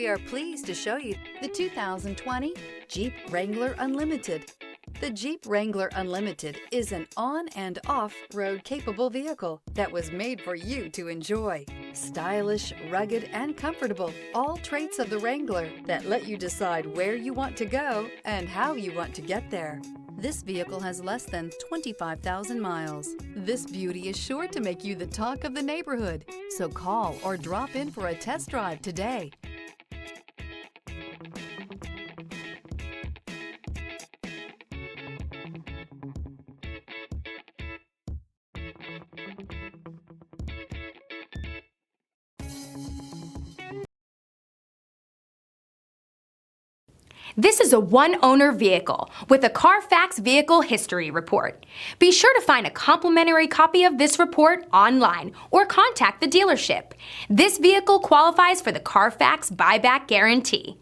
We are pleased to show you the 2020 Jeep Wrangler Unlimited. The Jeep Wrangler Unlimited is an on- and off-road capable vehicle that was made for you to enjoy. Stylish, rugged, and comfortable, all traits of the Wrangler that let you decide where you want to go and how you want to get there. This vehicle has less than 25,000 miles. This beauty is sure to make you the talk of the neighborhood. So call or drop in for a test drive today. This is a one-owner vehicle with a CARFAX Vehicle History Report. Be sure to find a complimentary copy of this report online or contact the dealership. This vehicle qualifies for the CARFAX Buyback Guarantee.